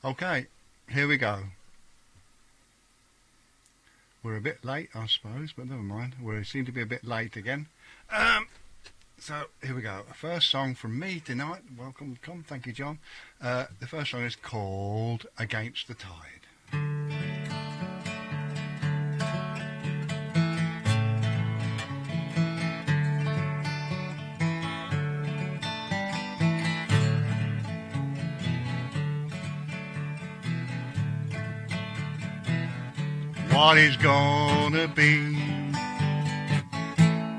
Okay, here we go. We're a bit late, I suppose, but never mind. We seem to be a bit late again. So here we go. First song from me tonight. Welcome, come. Thank you, John. The first song is called Against the Tide. What is gonna be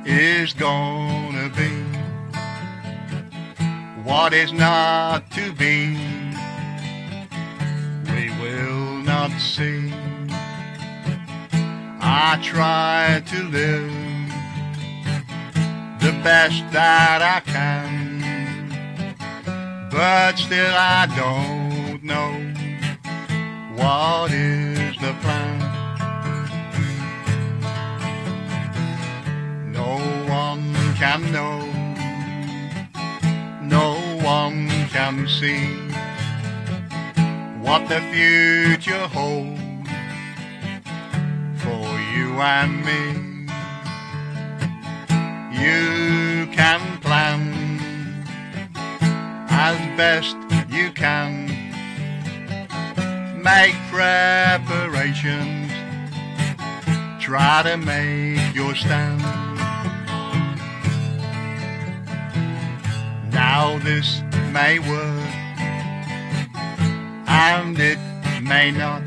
is gonna be. What is not to be, we will not see. I try to live the best that I can, but still I don't know what is the plan. No one can know, no one can see what the future holds for you and me. You can plan as best you can, make preparations, try to make your stand. Now this may work, and it may not.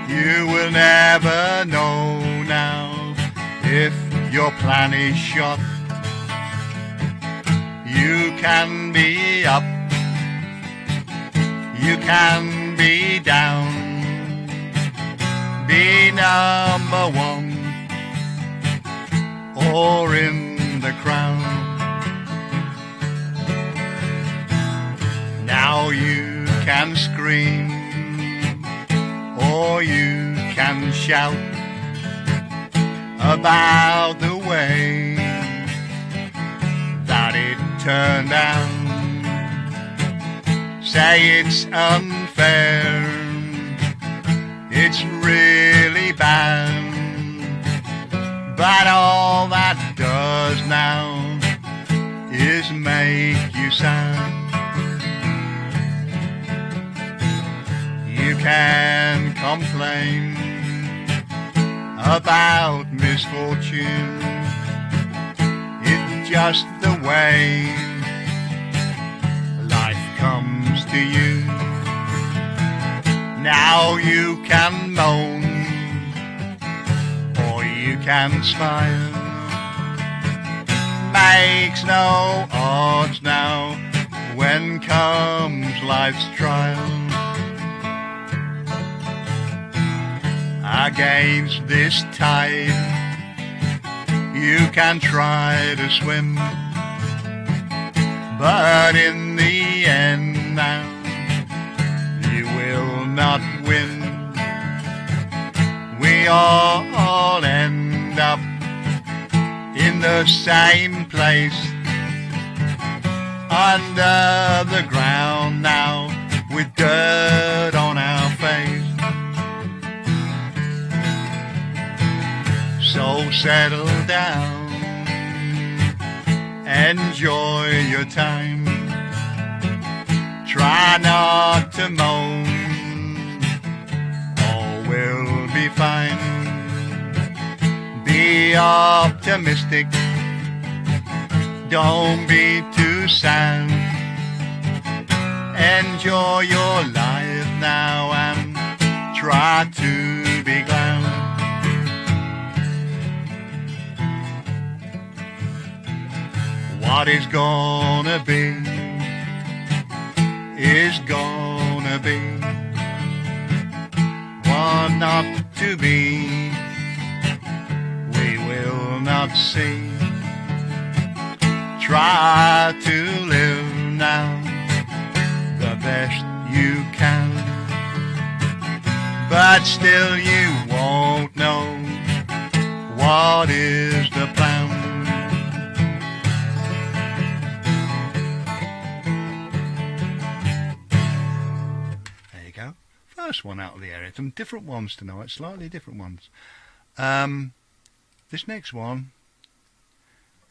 You will never know now if your plan is shot. You can be up, you can be down, be number one or in the crown. Now you can scream or you can shout about the way that it turned out. Say it's unfair, it's really bad, but all that does now is make you sad. You can complain about misfortune, it's just the way life comes to you. Now you can moan or you can smile, makes no odds now when comes life's trial. Against this tide you can try to swim, but in the end now you will not win. We all end up in the same place, under the ground now with dirt on our face. So settle down, enjoy your time, try not to moan, all will be fine. Be optimistic, don't be too sad, enjoy your life now and try to be glad. What is gonna be is gonna be. What not to be, we will not see. Try to live now the best you can, but still you won't know what is the plan. first one out of the area. Some different ones tonight, slightly different ones. This next one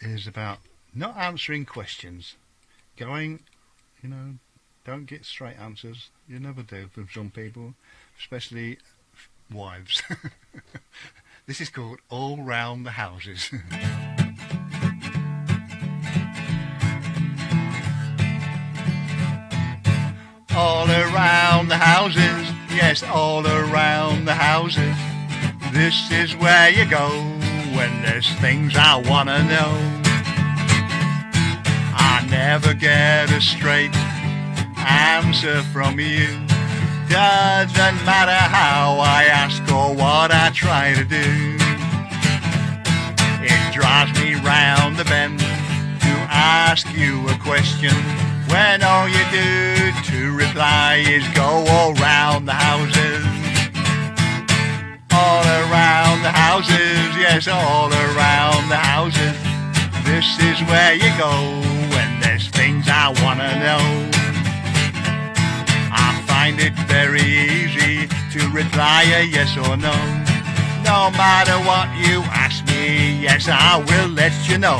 is about not answering questions. Going, don't get straight answers. You never do from some people, especially wives. This is called All Round the Houses. All around the houses, yes, all around the houses. This is where you go when there's things I wanna know. I never get a straight answer from you. Doesn't matter how I ask or what I try to do. It drives me round the bend to ask you a question, when all you do to reply is go all round the houses. All around the houses, yes, all around the houses. This is where you go when there's things I wanna know. I find it very easy to reply a yes or no. No matter what you ask me, yes, I will let you know.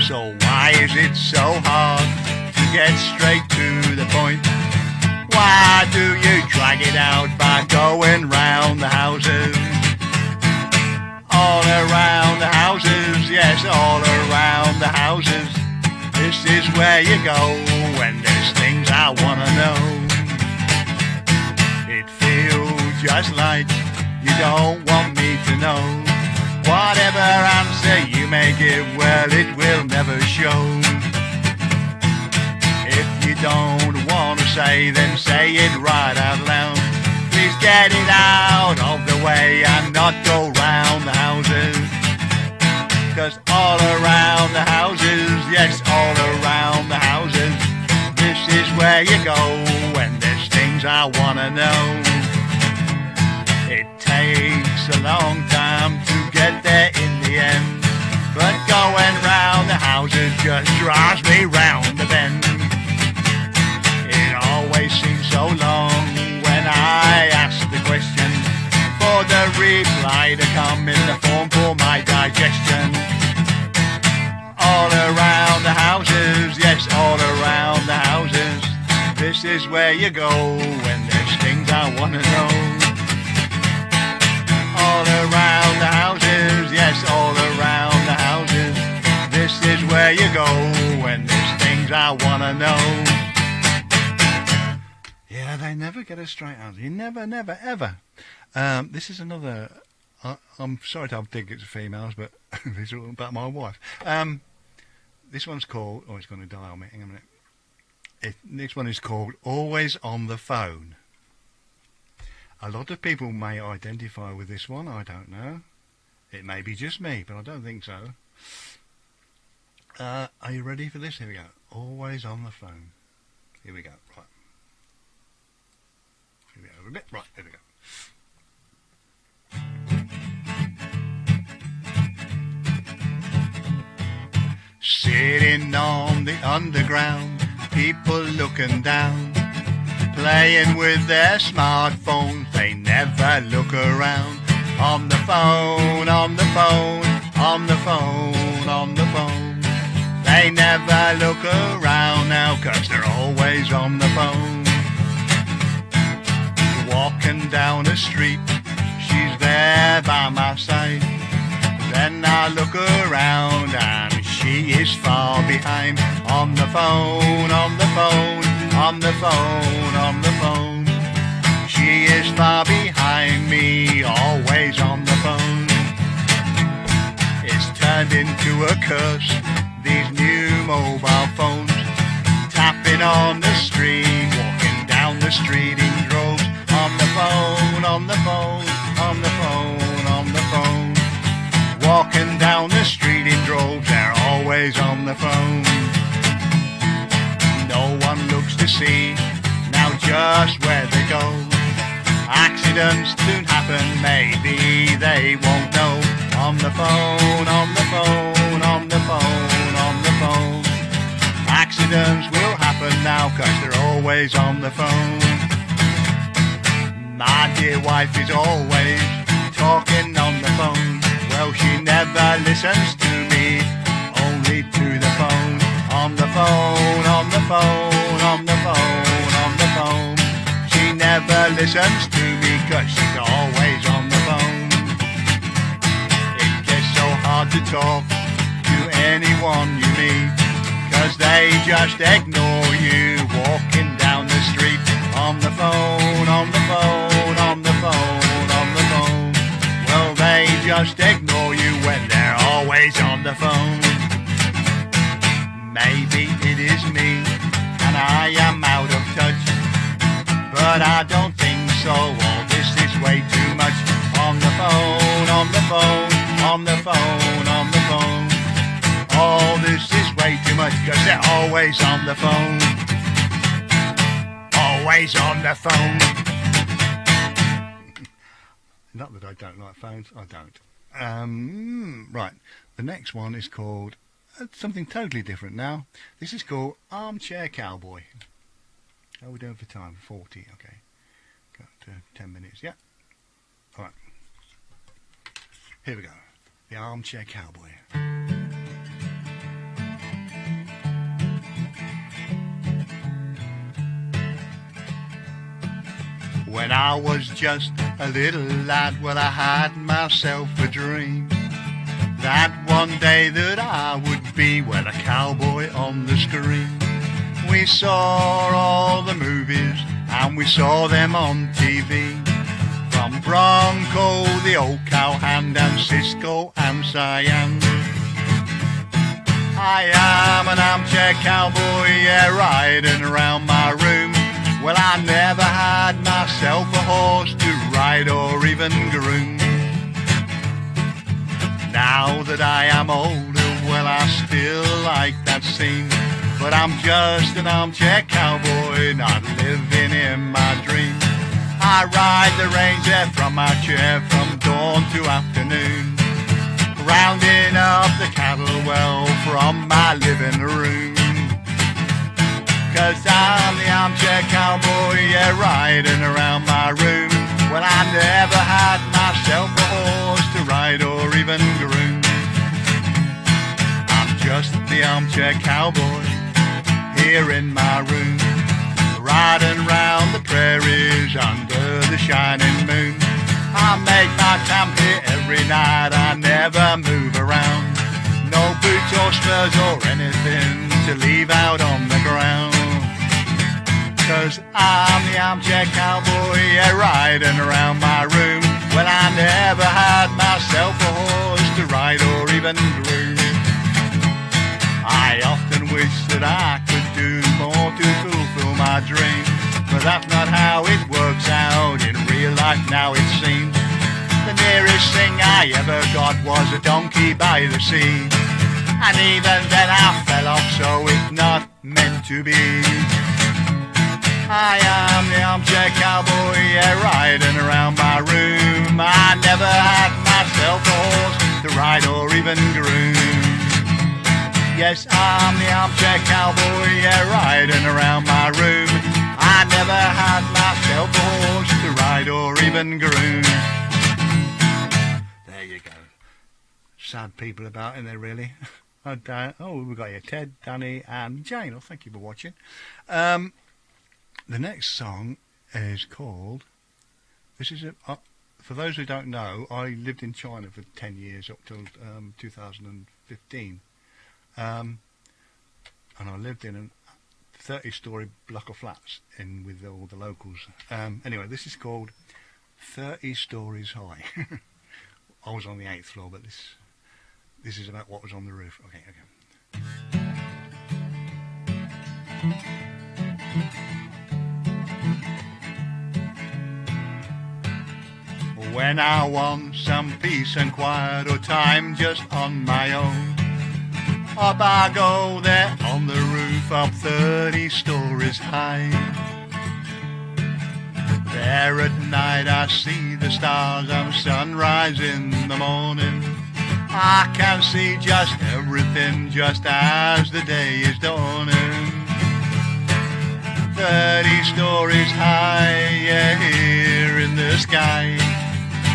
So why is it so hard to get straight to the point? Why do you drag it out by going round the houses? All around the houses, yes, all around the houses. This is where you go when there's things I wanna know. It feels just like you don't want me to know. Whatever answer you may give, well, it will never show. If you don't want to say, then say it right out loud. Please get it out of the way and not go round the houses. 'Cause all around the houses, yes, all around the houses, this is where you go when there's things I wanna know. It takes a long time to get there in the end, but going round the houses just drives me round the bend. It always seems so long when I ask the question, for the reply to come in the form for my digestion. All around the houses, yes, all around the houses, this is where you go when there's things I wanna know. All around the houses, yes, all around the houses. This is where you go when there's things I wanna know. Yeah, they never get a straight answer. You never, ever. This is another. I'm sorry to think it's females, but this is all about my wife. This one's called. Oh, it's going to die on me. Hang on a minute. This one is called Always on the Phone. A lot of people may identify with this one, I don't know. It may be just me, but I don't think so. Are you ready for this? Here we go. Always on the phone. Here we go. Right. Here we go. A bit. Right, here we go. Sitting on the underground, people looking down, playing with their smartphones, they never look around. On the phone, on the phone, on the phone, on the phone. They never look around now, 'cause they're always on the phone. Walking down the street, she's there by my side. Then I look around and she is far behind. On the phone, on the phone, on the phone, on the phone. She is far behind me, always on the phone. It's turned into a curse, these new mobile phones. Tapping on the screen, walking down the street in droves. On the phone, on the phone, on the phone, on the phone. Walking down the street in droves, they're always on the phone. No one looks to see now just where they go. Accidents soon happen, maybe they won't know. On the phone, on the phone, on the phone, on the phone. Accidents will happen now, 'cause they're always on the phone. My dear wife is always talking on the phone. Well, she never listens to me, only to the phone. On the phone, on the phone, on the phone, on the phone. She never listens to me 'cause she's always on the phone. It gets so hard to talk to anyone you meet, 'cause they just ignore you walking down the street. On the phone, on the phone, on the phone, on the phone. Well, they just ignore you when they're always on the phone. Maybe it is me and I am out of touch, but I don't think so. All this is way too much. On the phone, on the phone, on the phone, on the phone. All this is way too much 'cause they're always on the phone. Always on the phone. Not that I don't like phones, I don't. Right, the next one is called something totally different now. This is called Armchair Cowboy. How are we doing for time? 40, okay. Got 10 minutes, yeah. Alright. Here we go. The Armchair Cowboy. When I was just a little lad, well, I had myself a dream that one day that I would be, well, a cowboy on the screen. We saw all the movies and we saw them on TV, from Bronco, the old cowhand, and Cisco and Cyan. I am an armchair cowboy, yeah, riding around my room. Well, I never had myself a horse to ride or even groom. Now that I am older, well, I still like that scene, but I'm just an armchair cowboy, not living in my dream. I ride the range there from my chair from dawn to afternoon, rounding up the cattle well from my living room. 'Cause I'm the armchair cowboy, yeah, riding around my room. Well, I never had myself a horse to ride or even groom. I'm just the armchair cowboy here in my room, riding round the prairies under the shining moon. I make my camp here every night, I never move around. No boots or spurs or anything to leave out on the ground. 'Cause I'm the armchair cowboy, yeah, riding around my room. Well, I never had myself a horse to ride or even groom. I often wish that I could do more to fulfill my dream, but that's not how it works out in real life now, it seems. The nearest thing I ever got was a donkey by the sea, and even then I fell off, so it's not meant to be. I am the armchair cowboy, yeah, riding around my room. I never had myself a horse to ride or even groom. Yes, I'm the armchair cowboy, yeah, riding around my room. I never had myself a horse to ride or even groom. There you go. Sad people about, isn't there, really? Oh, we've got here Ted, Danny and Jane. Oh, thank you for watching. The next song is called, this is for those who don't know, I lived in China for 10 years up till 2015, and I lived in a 30-story block of flats with all the locals. Anyway, this is called 30 Stories High. I was on the 8th floor, but this is about what was on the roof. Okay. When I want some peace and quiet or time just on my own, up I go there on the roof up 30 stories high. There at night I see the stars and sunrise in the morning. I can see just everything just as the day is dawning. 30 stories high, yeah, here in the sky,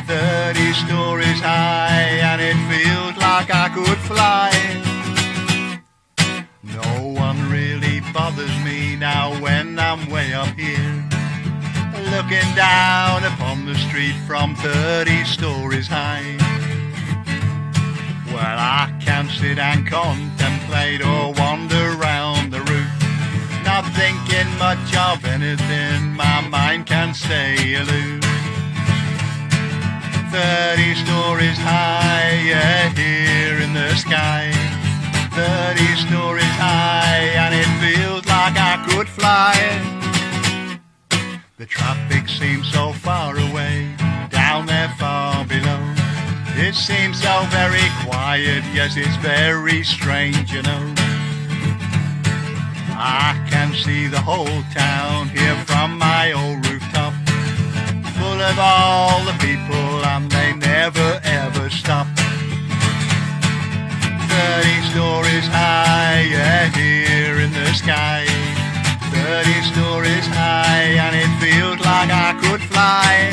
30 stories high, and it feels like I could fly. No one really bothers me now when I'm way up here, looking down upon the street from 30 stories high. Well, I can sit and contemplate or wander round the roof, not thinking much of anything, my mind can stay aloof. 30 stories high, yeah, here in the sky, 30 stories high, and it feels like I could fly. The traffic seems so far away, down there far below. It seems so very quiet, yes, it's very strange, you know. I can see the whole town here from my old rooftop, full of all the people, and they never ever stop. 30 stories high, yeah, here in the sky, 30 stories high, and it feels like I could fly.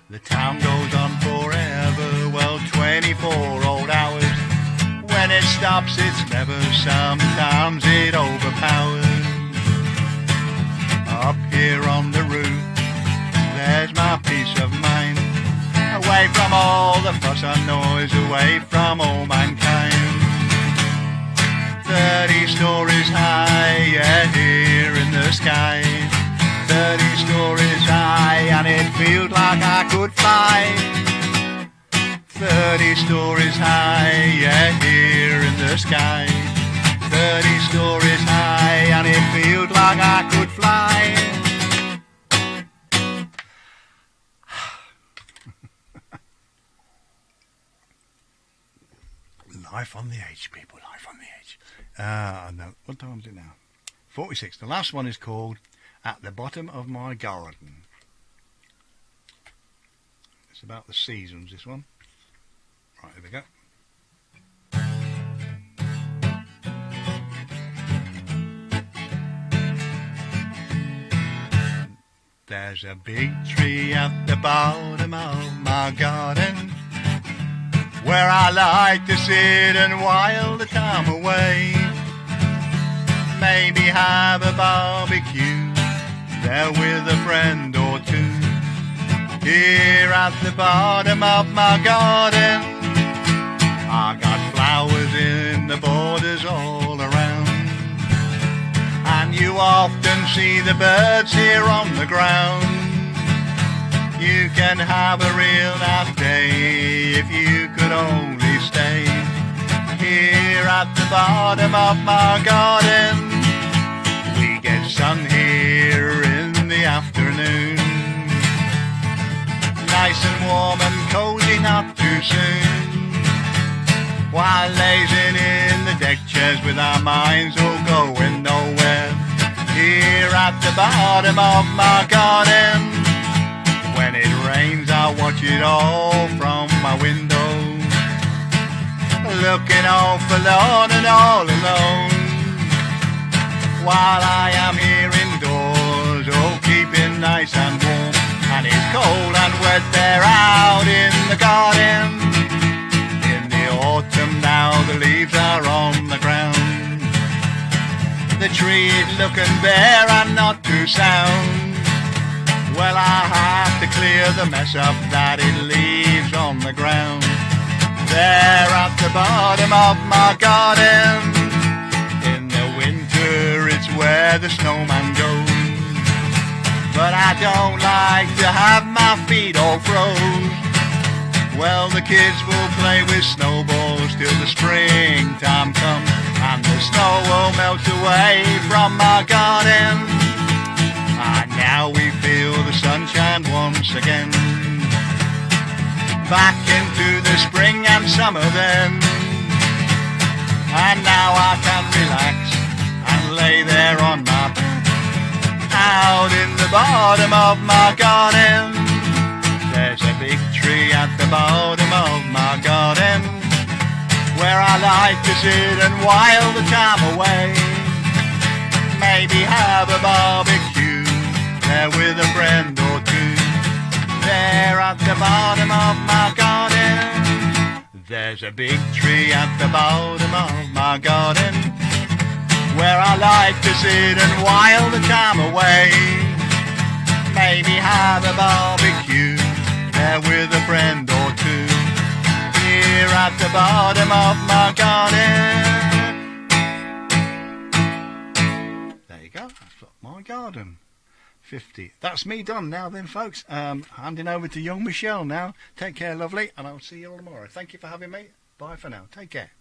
The town goes on forever, well, 24 old hours. When it stops, it's never, sometimes it overpowers. Up here on the roof, there's my peace of mind, away from all the fuss and noise, away from all mankind. 30 stories high, yeah, here in the sky, 30 stories high, and it feels like I could fly. 30 stories high, yeah, here in the sky, 30 stories high, and it feels like I could fly. Life on the edge, people, life on the edge. No, what time is it now? 46. The last one is called At the Bottom of My Garden. It's about the seasons, this one. Right, here we go. There's a big tree at the bottom of my garden, where I like to sit and while the time away. Maybe have a barbecue there with a friend or two. Here at the bottom of my garden, I got flowers in the borders all around, and you often see the birds here on the ground. You can have a real nice day if you could only stay here at the bottom of my garden. We get sun here in the afternoon, nice and warm and cozy, not too soon, while lazing in the deck chairs with our minds all going nowhere. Here at the bottom of my garden, when it rains, I watch it all from my window, looking all forlorn and all alone, while I am here indoors, oh, keeping nice and warm. And it's cold and wet there out in the garden. In the autumn now the leaves are on the ground, the tree is looking bare and not too sound. Well, I have to clear the mess up that it leaves on the ground. There at the bottom of my garden, in the winter it's where the snowman goes, but I don't like to have my feet all froze. Well, the kids will play with snowballs till the springtime comes, and the snow will melt away from my garden. And now we feel the sunshine once again, back into the spring and summer then. And now I can relax and lay there on my bed, out in the bottom of my garden. There's a big tree at the bottom of my garden, where I like to sit and while the time away. Maybe have a barbecue there with a friend or two. at the bottom of my garden. There's a big tree at the bottom of my garden, where I like to sit and while the time away. Maybe have a barbecue there with a friend or two, here at the bottom of my garden. There you go, that's my garden. 50. That's me done now then, folks. Handing over to young Michelle now. Take care, lovely, and I'll see you all tomorrow. Thank you for having me. Bye for now. Take care.